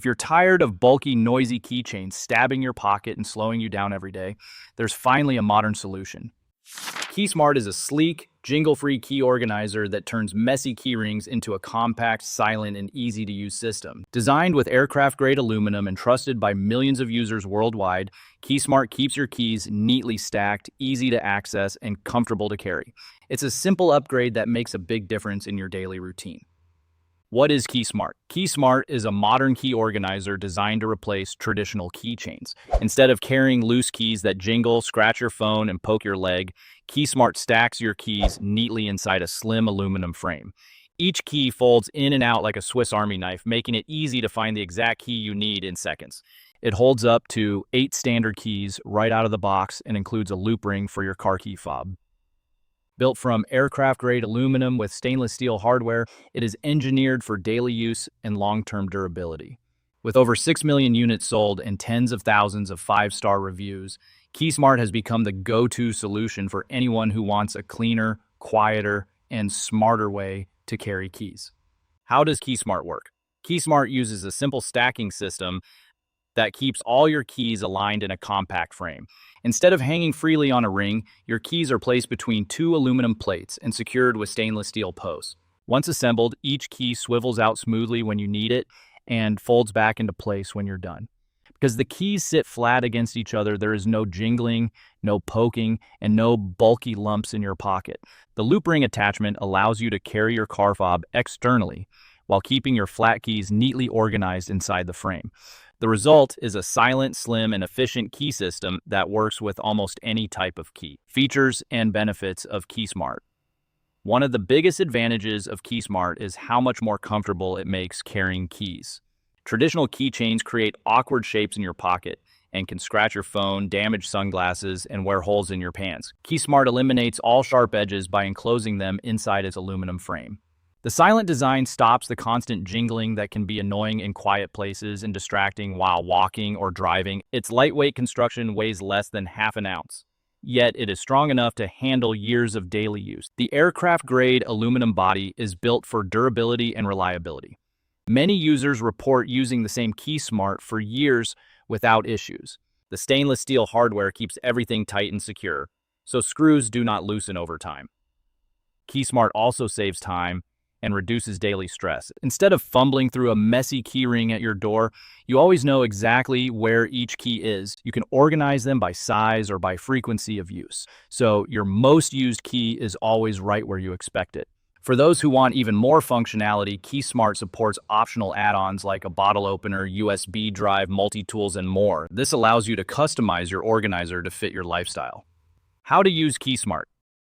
If you're tired of bulky, noisy keychains stabbing your pocket and slowing you down every day, there's finally a modern solution. KeySmart is a sleek, jingle-free key organizer that turns messy key rings into a compact, silent, and easy-to-use system. Designed with aircraft-grade aluminum and trusted by millions of users worldwide, KeySmart keeps your keys neatly stacked, easy to access, and comfortable to carry. It's a simple upgrade that makes a big difference in your daily routine. What is KeySmart? KeySmart is a modern key organizer designed to replace traditional keychains. Instead of carrying loose keys that jingle, scratch your phone, and poke your leg, KeySmart stacks your keys neatly inside a slim aluminum frame. Each key folds in and out like a Swiss Army knife, making it easy to find the exact key you need in seconds. It holds up to 8 standard keys right out of the box and includes a loop ring for your car key fob. Built from aircraft-grade aluminum with stainless steel hardware, it is engineered for daily use and long-term durability. With over 6 million units sold and tens of thousands of 5-star reviews, KeySmart has become the go-to solution for anyone who wants a cleaner, quieter, and smarter way to carry keys. How does KeySmart work? KeySmart uses a simple stacking system that keeps all your keys aligned in a compact frame. Instead of hanging freely on a ring, your keys are placed between 2 aluminum plates and secured with stainless steel posts. Once assembled, each key swivels out smoothly when you need it and folds back into place when you're done. Because the keys sit flat against each other, there is no jingling, no poking, and no bulky lumps in your pocket. The loop ring attachment allows you to carry your car fob externally while keeping your flat keys neatly organized inside the frame. The result is a silent, slim, and efficient key system that works with almost any type of key. Features and benefits of KeySmart. One of the biggest advantages of KeySmart is how much more comfortable it makes carrying keys. Traditional keychains create awkward shapes in your pocket and can scratch your phone, damage sunglasses, and wear holes in your pants. KeySmart eliminates all sharp edges by enclosing them inside its aluminum frame. The silent design stops the constant jingling that can be annoying in quiet places and distracting while walking or driving. Its lightweight construction weighs less than half an ounce, yet it is strong enough to handle years of daily use. The aircraft-grade aluminum body is built for durability and reliability. Many users report using the same KeySmart for years without issues. The stainless steel hardware keeps everything tight and secure, so screws do not loosen over time. KeySmart also saves time and reduces daily stress. Instead of fumbling through a messy keyring at your door, you always know exactly where each key is. You can organize them by size or by frequency of use, so your most used key is always right where you expect it. For those who want even more functionality, KeySmart supports optional add-ons like a bottle opener, USB drive, multi-tools, and more. This allows you to customize your organizer to fit your lifestyle. How to use KeySmart.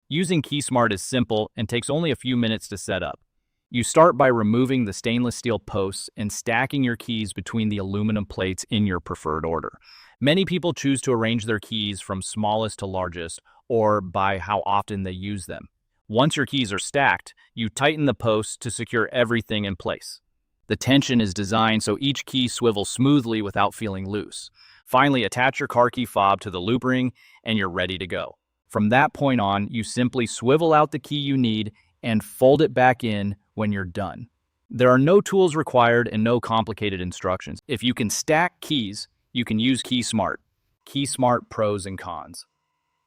Using KeySmart is simple and takes only a few minutes to set up. You start by removing the stainless steel posts and stacking your keys between the aluminum plates in your preferred order. Many people choose to arrange their keys from smallest to largest or by how often they use them. Once your keys are stacked, you tighten the posts to secure everything in place. The tension is designed so each key swivels smoothly without feeling loose. Finally, attach your car key fob to the loop ring and you're ready to go. From that point on, you simply swivel out the key you need and fold it back in when you're done. There are no tools required and no complicated instructions. If you can stack keys, you can use KeySmart. KeySmart pros and cons.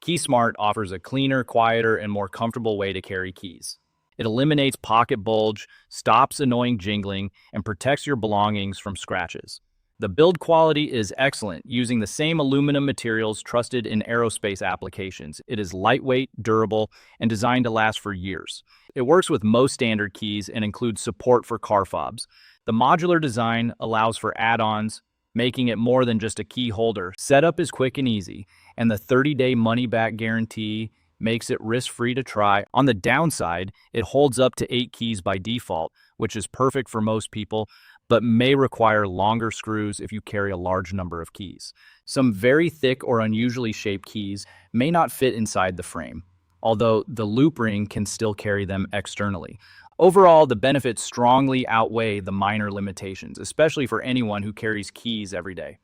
KeySmart offers a cleaner, quieter, and more comfortable way to carry keys. It eliminates pocket bulge, stops annoying jingling, and protects your belongings from scratches. The build quality is excellent, using the same aluminum materials trusted in aerospace applications. It is lightweight, durable, and designed to last for years. It works with most standard keys and includes support for car fobs. The modular design allows for add-ons, making it more than just a key holder. Setup is quick and easy, and the 30-day money-back guarantee makes it risk-free to try. On the downside, it holds up to 8 keys by default, which is perfect for most people, but may require longer screws if you carry a large number of keys. Some very thick or unusually shaped keys may not fit inside the frame, although the loop ring can still carry them externally. Overall, the benefits strongly outweigh the minor limitations, especially for anyone who carries keys every day.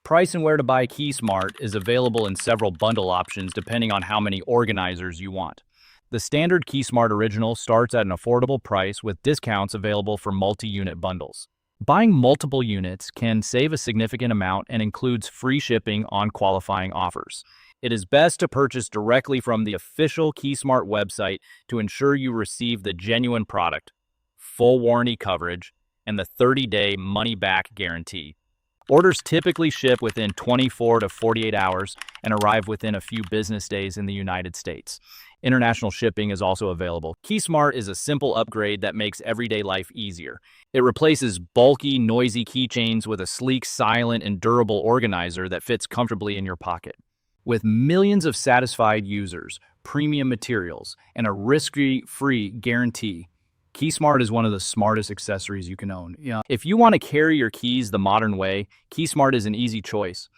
Price and where to buy KeySmart is available in several bundle options depending on how many organizers you want. The standard KeySmart Original starts at an affordable price with discounts available for multi-unit bundles. Buying multiple units can save a significant amount and includes free shipping on qualifying offers. It is best to purchase directly from the official KeySmart website to ensure you receive the genuine product, full warranty coverage, and the 30-day money-back guarantee. Orders typically ship within 24 to 48 hours and arrive within a few business days in the United States. International shipping is also available. KeySmart is a simple upgrade that makes everyday life easier. It replaces bulky, noisy keychains with a sleek, silent, and durable organizer that fits comfortably in your pocket. With millions of satisfied users, premium materials, and a risk-free guarantee, KeySmart is one of the smartest accessories you can own. If you want to carry your keys the modern way, KeySmart is an easy choice.